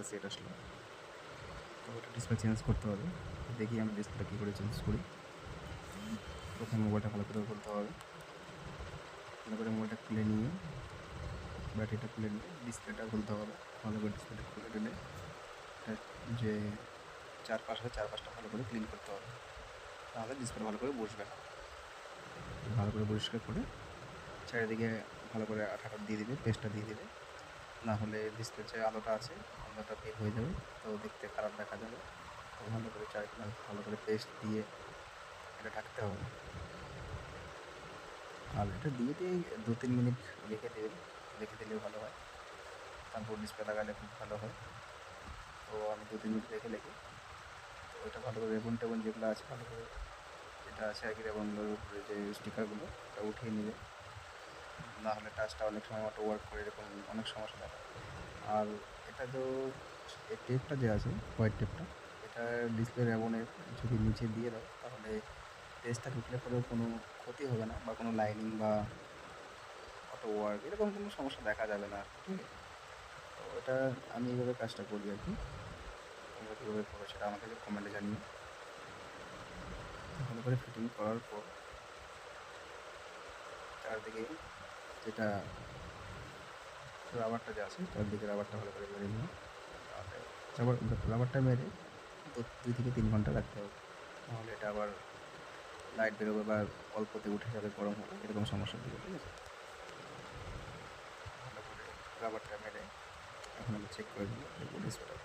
একটা সেট আসলো। তো ওটা ডিসপ্লে চেঞ্জ করতে হবে। তো দেখি আমি ডিসপ্লেটা কী করে চেঞ্জ করি। প্রথমে মোবাইলটা ভালো করে খুলতে হবে। ভালো করে মোবাইলটা খুলে নিয়ে ব্যাটারিটা খুলে নিয়ে ডিসপ্লেটা খুলতে হবে। ভালো করে ডিসপ্লেটা খুলে নিলে এটার যে চারপাশ আছে চারপাশটা ভালো করে ক্লিন করতে হবে। তাহলে ডিসপ্লে ভালো করে বসবে না। ভালো করে পরিষ্কার করে চারিদিকে ভালো করে আঠাটা দিয়ে দিবে, পেস্টটা দিয়ে দিবে। না হলে ডিসপ্লের যে আলোটা আছে আলোটা বের হয়ে যাবে, তো দেখতে খারাপ দেখা যাবে। তো ভালো করে চারিদিকে ভালো করে পেস্ট দিয়ে এটা ঢাকতে হবে। আর এটা দিয়ে 2-3 মিনিট রেখে দেবেন, রেখে দিলে ভালো হয়। তারপর ডিসপ্লে লাগালে খুব ভালো হয়। তো আমি 2-3 মিনিট রেখে তো এটা ভালো করে রেবন টেবন যেগুলো আছে ভালো করে যেটা আছে আর কি রেবনগুলোর উপরে যে স্টিকারগুলো ওটা উঠিয়ে নেবে। না হলে টাচটা অনেক সময় অটো ওয়ার্ক করে এরকম অনেক সমস্যা দেখা যায়। আর এটা তো এই টেপটা যে আছে হোয়াইট টেপটা, এটা ডিসপ্লে রেবনের যদি নিচে দিয়ে দাও তাহলে পেজটা ঢুকলে পরেও কোনো ক্ষতি হবে না বা কোনো লাইনিং বা অটো ওয়ার্ক এরকম কোনো সমস্যা দেখা যাবে না আর কি, ঠিক আছে? তো এটা আমি এইভাবে কাজটা করি আর কি। তোমরা কীভাবে করো সেটা আমাকে কমেন্টে জানিও। ভালো করে ফিটিং করার পর চারদিকে যেটা রাবারটা যে আছে চারদিকে রাবারটা ভালো করে মেরে নিও। তাহলে রাবার রাবারটা মেরে 2 থেকে 3 ঘন্টা রাখতে হবে। নাহলে এটা আবার লাইট বেরোবে বা অল্পতে উঠে যাবে গরম হলে এরকম সমস্যা দিবে, ঠিক আছে? ভালো করে রাবারটা মেরে এখন আমি চেক করে নিব, দেখবো ডিসপ্লেটা